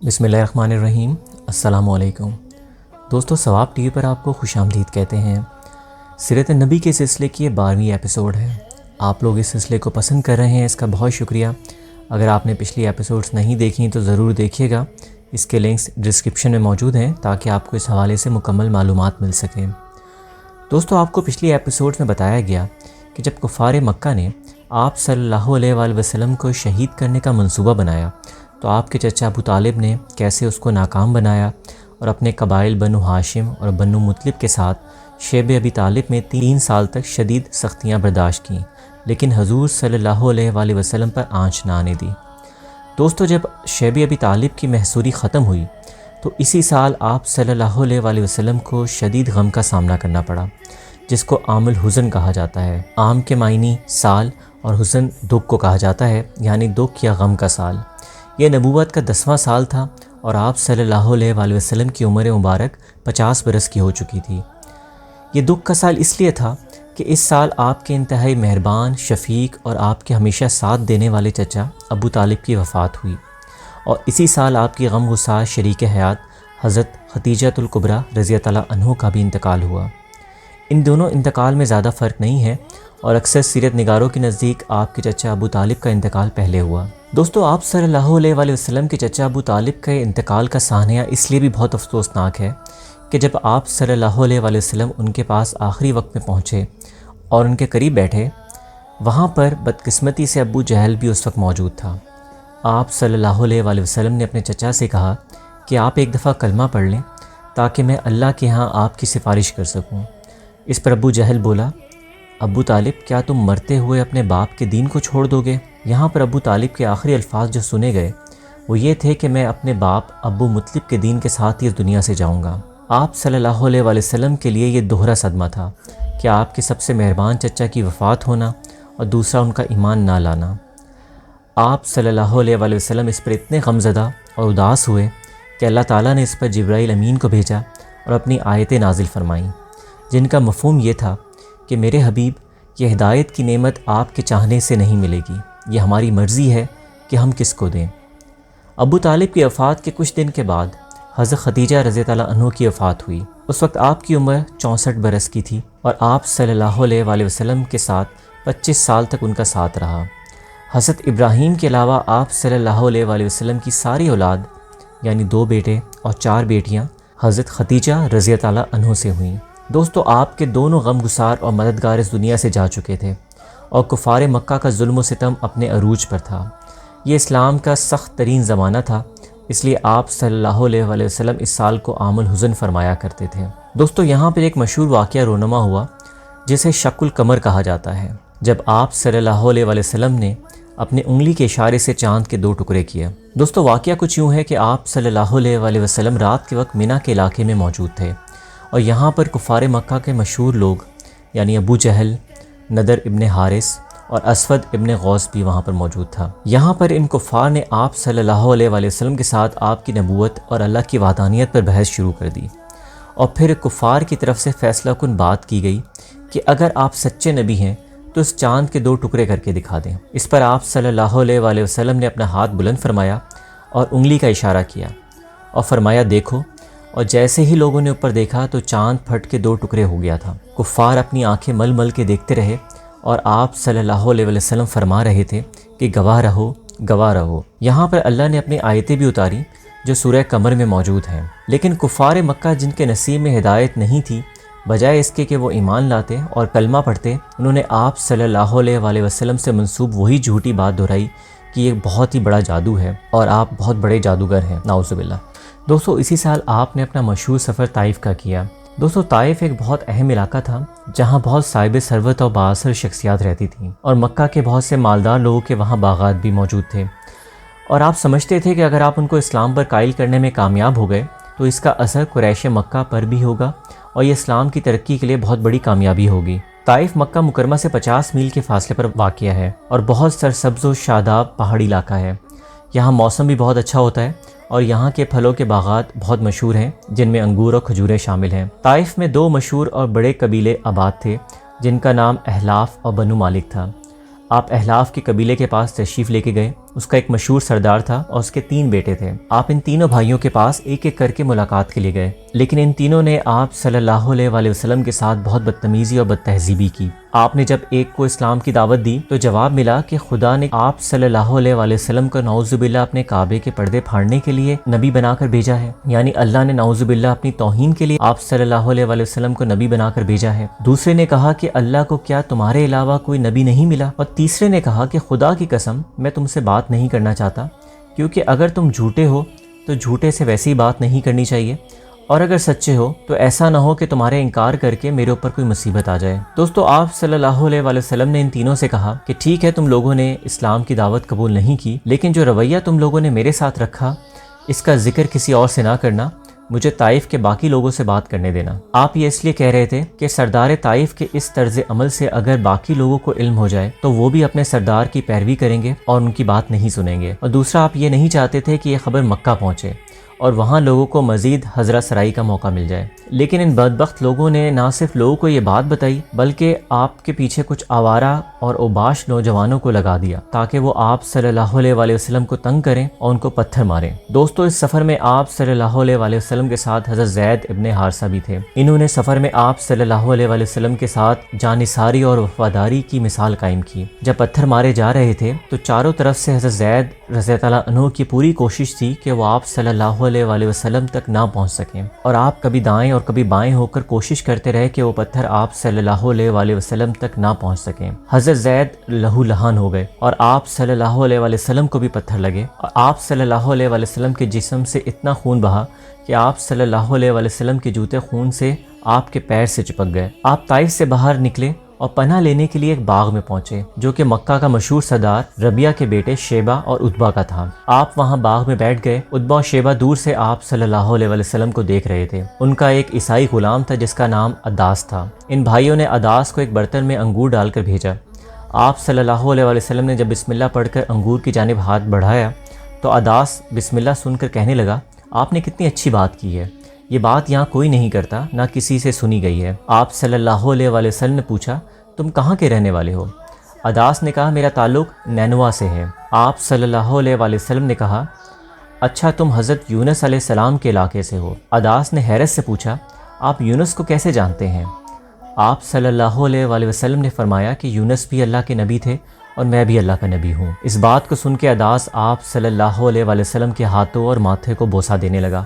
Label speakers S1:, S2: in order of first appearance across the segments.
S1: بسم اللہ الرحمن الرحیم۔ السلام علیکم دوستو، ثواب ٹی وی پر آپ کو خوش آمدید کہتے ہیں۔ سیرت نبی کے سلسلے کی یہ 12ویں ایپیسوڈ ہے۔ آپ لوگ اس سلسلے کو پسند کر رہے ہیں، اس کا بہت شکریہ۔ اگر آپ نے پچھلی ایپیسوڈز نہیں دیکھی تو ضرور دیکھیے گا، اس کے لنکس ڈسکرپشن میں موجود ہیں تاکہ آپ کو اس حوالے سے مکمل معلومات مل سکیں۔ دوستو، آپ کو پچھلی ایپیسوڈ میں بتایا گیا کہ جب کفار مکہ نے آپ صلی اللہ علیہ وآلہ وسلم کو شہید کرنے کا منصوبہ بنایا تو آپ کے چچا ابو طالب نے کیسے اس کو ناکام بنایا اور اپنے قبائل بنو ہاشم اور بنو مطلب کے ساتھ شیب ابی طالب میں 3 سال تک شدید سختیاں برداشت کیں، لیکن حضور صلی اللہ علیہ وآلہ وسلم پر آنچ نہ آنے دی۔ دوستو، جب شیب ابی طالب کی محصوری ختم ہوئی تو اسی سال آپ صلی اللہ علیہ وآلہ وسلم کو شدید غم کا سامنا کرنا پڑا، جس کو عام الحزن کہا جاتا ہے۔ عام کے معنی سال اور حزن دکھ کو کہا جاتا ہے، یعنی دکھ یا غم کا سال۔ یہ نبوت کا 10واں سال تھا اور آپ صلی اللہ علیہ وآلہ وسلم کی عمر مبارک 50 برس کی ہو چکی تھی۔ یہ دکھ کا سال اس لیے تھا کہ اس سال آپ کے انتہائی مہربان، شفیق اور آپ کے ہمیشہ ساتھ دینے والے چچا ابو طالب کی وفات ہوئی، اور اسی سال آپ کی غم گسار شریک حیات حضرت خدیجۃ الکبریٰ رضی اللہ عنہ کا بھی انتقال ہوا۔ ان دونوں انتقال میں زیادہ فرق نہیں ہے، اور اکثر سیرت نگاروں کے نزدیک آپ کے چچا ابو طالب کا انتقال پہلے ہوا۔ دوستو، آپ صلی اللہ علیہ وآلہ وسلم کے چچا ابو طالب کے انتقال کا سانحہ اس لیے بھی بہت افسوسناک ہے کہ جب آپ صلی اللہ علیہ وآلہ وسلم ان کے پاس آخری وقت میں پہنچے اور ان کے قریب بیٹھے، وہاں پر بدقسمتی سے ابو جہل بھی اس وقت موجود تھا۔ آپ صلی اللہ علیہ وآلہ وسلم نے اپنے چچا سے کہا کہ آپ ایک دفعہ کلمہ پڑھ لیں تاکہ میں اللہ کے ہاں آپ کی سفارش کر سکوں۔ اس پر ابو جہل بولا، ابو طالب، کیا تم مرتے ہوئے اپنے باپ کے دین کو چھوڑ دو گے؟ یہاں پر ابو طالب کے آخری الفاظ جو سنے گئے وہ یہ تھے کہ میں اپنے باپ ابو مطلب کے دین کے ساتھ ہی اس دنیا سے جاؤں گا۔ آپ صلی اللہ علیہ وآلہ وسلم کے لیے یہ دوہرا صدمہ تھا کہ آپ کے سب سے مہربان چچا کی وفات ہونا اور دوسرا ان کا ایمان نہ لانا۔ آپ صلی اللہ علیہ وآلہ وسلم اس پر اتنے غمزدہ اور اداس ہوئے کہ اللہ تعالیٰ نے اس پر جبرائیل امین کو بھیجا اور اپنی آیتیں نازل فرمائیں، جن کا مفہوم یہ تھا کہ میرے حبیب، یہ ہدایت کی نعمت آپ کے چاہنے سے نہیں ملے گی، یہ ہماری مرضی ہے کہ ہم کس کو دیں۔ ابو طالب کی وفات کے کچھ دن کے بعد حضرت خدیجہ رضی اللہ عنہ کی وفات ہوئی۔ اس وقت آپ کی عمر 64 برس کی تھی اور آپ صلی اللہ علیہ وآلہ وسلم کے ساتھ 25 سال تک ان کا ساتھ رہا۔ حضرت ابراہیم کے علاوہ آپ صلی اللہ علیہ وآلہ وسلم کی ساری اولاد، یعنی 2 بیٹے اور 4 بیٹیاں حضرت خدیجہ رضی اللہ عنہ سے ہوئیں۔ دوستو، آپ کے دونوں غم گسار اور مددگار اس دنیا سے جا چکے تھے اور کفار مکہ کا ظلم و ستم اپنے عروج پر تھا۔ یہ اسلام کا سخت ترین زمانہ تھا، اس لیے آپ صلی اللہ علیہ وآلہ وسلم اس سال کو عام الحزن فرمایا کرتے تھے۔ دوستو، یہاں پر ایک مشہور واقعہ رونما ہوا جسے شق القمر کہا جاتا ہے، جب آپ صلی اللہ علیہ وآلہ وسلم نے اپنے انگلی کے اشارے سے چاند کے 2 ٹکڑے کیے۔ دوستو، واقعہ کچھ یوں ہے کہ آپ صلی اللہ علیہ وآلہ وسلم رات کے وقت مینا کے علاقے میں موجود تھے اور یہاں پر کفار مکہ کے مشہور لوگ یعنی ابو جہل، نضر ابن حارث اور اسود ابن غوث بھی وہاں پر موجود تھا۔ یہاں پر ان کفار نے آپ صلی اللہ علیہ وآلہ وسلم کے ساتھ آپ کی نبوت اور اللہ کی وحدانیت پر بحث شروع کر دی، اور پھر کفار کی طرف سے فیصلہ کن بات کی گئی کہ اگر آپ سچے نبی ہیں تو اس چاند کے 2 ٹکڑے کر کے دکھا دیں۔ اس پر آپ صلی اللہ علیہ وآلہ وسلم نے اپنا ہاتھ بلند فرمایا اور انگلی کا اشارہ کیا اور فرمایا، دیکھو، اور جیسے ہی لوگوں نے اوپر دیکھا تو چاند پھٹ کے 2 ٹکڑے ہو گیا تھا۔ کفار اپنی آنکھیں مل مل کے دیکھتے رہے اور آپ صلی اللہ علیہ وسلم فرما رہے تھے کہ گواہ رہو، گواہ رہو۔ یہاں پر اللہ نے اپنی آیتیں بھی اتاری جو سورہ قمر میں موجود ہیں، لیکن کفار مکہ جن کے نصیب میں ہدایت نہیں تھی، بجائے اس کے کہ وہ ایمان لاتے اور کلمہ پڑھتے، انہوں نے آپ صلی اللہ علیہ وآلہ وسلم سے منسوب وہی جھوٹی بات دہرائی کہ یہ بہت ہی بڑا جادو ہے اور آپ بہت بڑے جادوگر ہیں، نعوذ باللہ۔ دوستو، اسی سال آپ نے اپنا مشہور سفر طائف کا کیا۔ دوستو، طائف ایک بہت اہم علاقہ تھا جہاں بہت صاحب ثروت اور بااثر شخصیات رہتی تھیں، اور مکہ کے بہت سے مالدار لوگوں کے وہاں باغات بھی موجود تھے، اور آپ سمجھتے تھے کہ اگر آپ ان کو اسلام پر قائل کرنے میں کامیاب ہو گئے تو اس کا اثر قریش مکہ پر بھی ہوگا اور یہ اسلام کی ترقی کے لیے بہت بڑی کامیابی ہوگی۔ طائف مکہ مکرمہ سے 50 میل کے فاصلے پر واقع ہے اور بہت سرسبز و شاداب پہاڑی علاقہ ہے۔ یہاں موسم بھی بہت اچھا ہوتا ہے اور یہاں کے پھلوں کے باغات بہت مشہور ہیں، جن میں انگور اور کھجوریں شامل ہیں۔ طائف میں 2 مشہور اور بڑے قبیلے آباد تھے جن کا نام احلاف اور بنو مالک تھا۔ آپ احلاف کے قبیلے کے پاس تشریف لے کے گئے اس کا ایک مشہور سردار تھا اور اس کے 3 بیٹے تھے۔ آپ ان تینوں بھائیوں کے پاس ایک ایک کر کے ملاقات کے لیے گئے، لیکن ان تینوں نے آپ صلی اللہ علیہ وآلہ وسلم کے ساتھ بہت بدتمیزی اور بد تہذیبی کی۔ آپ نے جب ایک کو اسلام کی دعوت دی تو جواب ملا کہ خدا نے آپ صلی اللہ علیہ وآلہ وسلم کو نعوذ باللہ اپنے کعبے کے پردے پھاڑنے کے لیے نبی بنا کر بھیجا ہے، یعنی اللہ نے نعوذ باللہ اپنی توہین کے لیے آپ صلی اللہ علیہ وآلہ وسلم کو نبی بنا کر بھیجا ہے۔ دوسرے نے کہا کہ اللہ کو کیا تمہارے علاوہ کوئی نبی نہیں ملا؟ اور تیسرے نے کہا کہ خدا کی قسم میں تم سے بات نہیں کرنا چاہتا، کیونکہ اگر تم جھوٹے ہو تو جھوٹے سے ویسی بات نہیں کرنی چاہیے، اور اگر سچے ہو تو ایسا نہ ہو کہ تمہارے انکار کر کے میرے اوپر کوئی مصیبت آ جائے۔ دوستو، آپ صلی اللہ علیہ وآلہ وسلم نے ان تینوں سے کہا کہ ٹھیک ہے، تم لوگوں نے اسلام کی دعوت قبول نہیں کی، لیکن جو رویہ تم لوگوں نے میرے ساتھ رکھا اس کا ذکر کسی اور سے نہ کرنا، مجھے طائف کے باقی لوگوں سے بات کرنے دینا۔ آپ یہ اس لیے کہہ رہے تھے کہ سردار طائف کے اس طرز عمل سے اگر باقی لوگوں کو علم ہو جائے تو وہ بھی اپنے سردار کی پیروی کریں گے اور ان کی بات نہیں سنیں گے، اور دوسرا آپ یہ نہیں چاہتے تھے کہ یہ خبر مکہ پہنچے اور وہاں لوگوں کو مزید حضرہ سرائی کا موقع مل جائے۔ لیکن ان بدبخت لوگوں نے نہ صرف لوگوں کو یہ بات بتائی بلکہ آپ کے پیچھے کچھ آوارہ اور اوباش نوجوانوں کو لگا دیا تاکہ وہ آپ صلی اللہ علیہ وآلہ وسلم کو تنگ کریں اور ان کو پتھر ماریں۔ دوستو، اس سفر میں آپ صلی اللہ علیہ وآلہ وسلم کے ساتھ حضرت زید ابن حارثہ بھی تھے۔ انہوں نے سفر میں آپ صلی اللہ علیہ وآلہ وسلم کے ساتھ جانثاری اور وفاداری کی مثال قائم کی۔ جب پتھر مارے جا رہے تھے تو چاروں طرف سے حضرت زید رضی اللہ عنہ کی پوری کوشش تھی کہ وہ آپ صلی اللہ علیہ وآلہ وسلم تک نہ پہنچ سکیں، اور آپ کبھی دائیں اور کبھی بائیں ہو کر کوشش کرتے رہے کہ وہ پتھر آپ صلی اللہ علیہ وآلہ وسلم تک نہ پہنچ سکیں۔ حضرت زید لہو لہان ہو گئے اور آپ صلی اللہ علیہ وآلہ وسلم کو بھی پتھر لگے، اور آپ صلی اللہ علیہ وآلہ وسلم کے جسم سے اتنا خون بہا کہ آپ صلی اللہ علیہ وآلہ وسلم کے جوتے خون سے آپ کے پیر سے چپک گئے۔ آپ طائف سے باہر نکلے اور پناہ لینے کے لیے ایک باغ میں پہنچے جو کہ مکہ کا مشہور سردار ربیعہ کے بیٹے شیبہ اور عتبہ کا تھا۔ آپ وہاں باغ میں بیٹھ گئے۔ عتبہ اور شیبہ دور سے آپ صلی اللہ علیہ وآلہ وسلم کو دیکھ رہے تھے۔ ان کا ایک عیسائی غلام تھا جس کا نام عداس تھا۔ ان بھائیوں نے عداس کو ایک برتن میں انگور ڈال کر بھیجا۔ آپ صلی اللہ علیہ وآلہ وسلم نے جب بسم اللہ پڑھ کر انگور کی جانب ہاتھ بڑھایا تو عداس بسم اللہ سن کر کہنے لگا، آپ نے کتنی اچھی بات کی ہے، یہ بات یہاں کوئی نہیں کرتا، نہ کسی سے سنی گئی ہے۔ آپ صلی اللہ علیہ وآلہ وسلم نے پوچھا، تم کہاں کے رہنے والے ہو؟ عداس نے کہا، میرا تعلق نینوا سے ہے۔ آپ صلی اللہ علیہ وآلہ وسلم نے کہا، اچھا تم حضرت یونس علیہ السلام کے علاقے سے ہو۔ عداس نے حیرت سے پوچھا، آپ یونس کو کیسے جانتے ہیں؟ آپ صلی اللہ علیہ وآلہ وسلم نے فرمایا کہ یونس بھی اللہ کے نبی تھے اور میں بھی اللہ کا نبی ہوں۔ اس بات کو سن کے عداس آپ صلی اللہ علیہ وآلہ وسلم کے ہاتھوں اور ماتھے کو بوسہ دینے لگا۔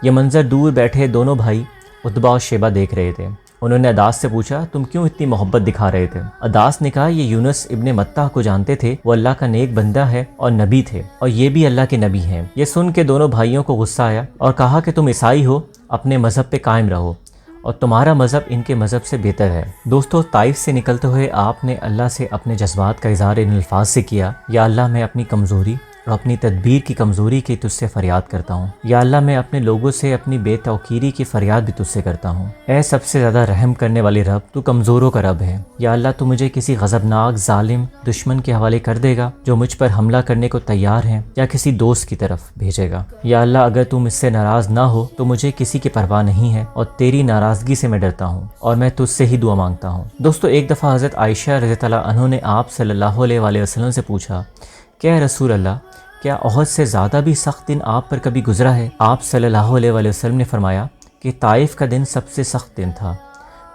S1: یہ منظر دور بیٹھے دونوں بھائی عتبہ اور شیبہ دیکھ رہے تھے۔ انہوں نے عداس سے پوچھا، تم کیوں اتنی محبت دکھا رہے تھے؟ عداس نے کہا، یہ یونس ابن متہ کو جانتے تھے، وہ اللہ کا نیک بندہ ہے اور نبی تھے، اور یہ بھی اللہ کے نبی ہیں۔ یہ سن کے دونوں بھائیوں کو غصہ آیا اور کہا کہ تم عیسائی ہو، اپنے مذہب پہ قائم رہو، اور تمہارا مذہب ان کے مذہب سے بہتر ہے۔ دوستو، طائف سے نکلتے ہوئے آپ نے اللہ سے اپنے جذبات کا اظہار ان الفاظ سے کیا، یا اللہ میں اپنی کمزوری اور اپنی تدبیر کی کمزوری کی تجھ سے فریاد کرتا ہوں، یا اللہ میں اپنے لوگوں سے اپنی بے توقیری کی فریاد بھی تجھ سے کرتا ہوں۔ اے سب سے زیادہ رحم کرنے والے رب، تو کمزوروں کا رب ہے، یا اللہ تو مجھے کسی غضبناک ظالم دشمن کے حوالے کر دے گا جو مجھ پر حملہ کرنے کو تیار ہے، یا کسی دوست کی طرف بھیجے گا۔ یا اللہ اگر تم اس سے ناراض نہ ہو تو مجھے کسی کی پرواہ نہیں ہے، اور تیری ناراضگی سے میں ڈرتا ہوں اور میں تجھ سے ہی دعا مانگتا ہوں۔ دوستو، ایک دفعہ حضرت عائشہ رضی اللہ عنہ نے آپ صلی اللہ علیہ وآلہ وسلم سے پوچھا کہ اے رسول اللہ، کیا احد سے زیادہ بھی سخت دن آپ پر کبھی گزرا ہے؟ آپ صلی اللہ علیہ وآلہ وسلم نے فرمایا کہ طائف کا دن سب سے سخت دن تھا۔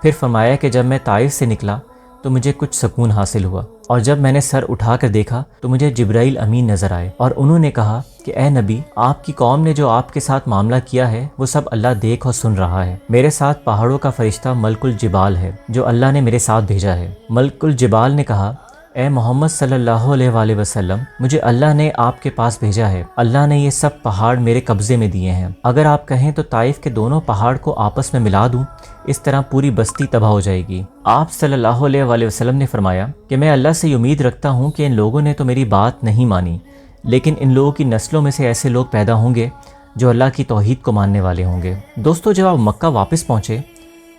S1: پھر فرمایا کہ جب میں طائف سے نکلا تو مجھے کچھ سکون حاصل ہوا، اور جب میں نے سر اٹھا کر دیکھا تو مجھے جبرائیل امین نظر آئے، اور انہوں نے کہا کہ اے نبی، آپ کی قوم نے جو آپ کے ساتھ معاملہ کیا ہے وہ سب اللہ دیکھ اور سن رہا ہے۔ میرے ساتھ پہاڑوں کا فرشتہ ملک الجبال ہے جو اللہ نے میرے ساتھ بھیجا ہے۔ ملک الجبال نے کہا، اے محمد صلی اللہ علیہ وآلہ وسلم، مجھے اللہ نے آپ کے پاس بھیجا ہے، اللہ نے یہ سب پہاڑ میرے قبضے میں دیے ہیں، اگر آپ کہیں تو طائف کے دونوں پہاڑ کو آپس میں ملا دوں، اس طرح پوری بستی تباہ ہو جائے گی۔ آپ صلی اللہ علیہ وآلہ وسلم نے فرمایا کہ میں اللہ سے امید رکھتا ہوں کہ ان لوگوں نے تو میری بات نہیں مانی، لیکن ان لوگوں کی نسلوں میں سے ایسے لوگ پیدا ہوں گے جو اللہ کی توحید کو ماننے والے ہوں گے۔ دوستو، جب آپ مکہ واپس پہنچے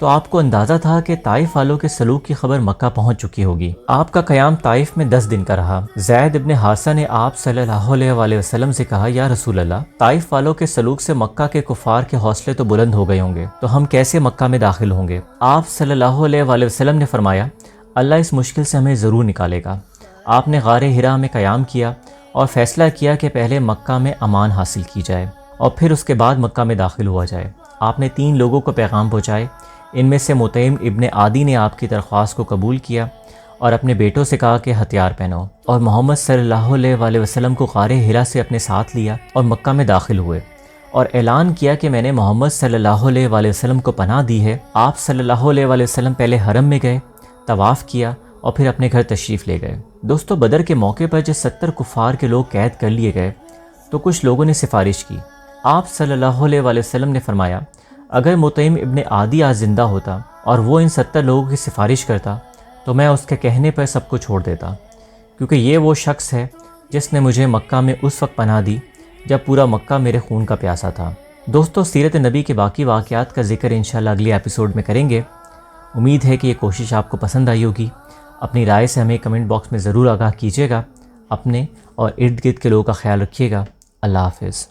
S1: تو آپ کو اندازہ تھا کہ طائف والوں کے سلوک کی خبر مکہ پہنچ چکی ہوگی۔ آپ کا قیام طائف میں 10 دن کا رہا۔ زید ابن حارثہ نے آپ صلی اللہ علیہ وآلہ وسلم سے کہا، یا رسول اللہ، طائف والوں کے سلوک سے مکہ کے کفار کے حوصلے تو بلند ہو گئے ہوں گے، تو ہم کیسے مکہ میں داخل ہوں گے؟ آپ صلی اللہ علیہ وآلہ وسلم نے فرمایا، اللہ اس مشکل سے ہمیں ضرور نکالے گا۔ آپ نے غار ہرا میں قیام کیا اور فیصلہ کیا کہ پہلے مکہ میں امان حاصل کی جائے اور پھر اس کے بعد مکہ میں داخل ہوا جائے۔ آپ نے 3 لوگوں کو پیغام پہنچائے۔ ان میں سے مطعم ابن عدی نے آپ کی درخواست کو قبول کیا اور اپنے بیٹوں سے کہا کہ ہتھیار پہنو، اور محمد صلی اللہ علیہ وآلہ وسلم کو غار حرا سے اپنے ساتھ لیا اور مکہ میں داخل ہوئے اور اعلان کیا کہ میں نے محمد صلی اللہ علیہ وآلہ وسلم کو پناہ دی ہے۔ آپ صلی اللہ علیہ وآلہ وسلم پہلے حرم میں گئے، طواف کیا اور پھر اپنے گھر تشریف لے گئے۔ دوستو، بدر کے موقع پر جب 70 کفار کے لوگ قید کر لیے گئے تو کچھ لوگوں نے سفارش کی۔ آپ صلی اللہ علیہ وآلہ وسلم نے فرمایا، اگر مطعم ابن عدی آج زندہ ہوتا اور وہ ان 70 لوگوں کی سفارش کرتا تو میں اس کے کہنے پر سب کو چھوڑ دیتا، کیونکہ یہ وہ شخص ہے جس نے مجھے مکہ میں اس وقت پناہ دی جب پورا مکہ میرے خون کا پیاسا تھا۔ دوستو، سیرت نبی کے باقی واقعات کا ذکر انشاءاللہ اگلے ایپیسوڈ میں کریں گے۔ امید ہے کہ یہ کوشش آپ کو پسند آئی ہوگی۔ اپنی رائے سے ہمیں کمنٹ باکس میں ضرور آگاہ کیجیے گا۔ اپنے اور ارد گرد کے لوگوں کا خیال رکھیے گا۔ اللہ حافظ۔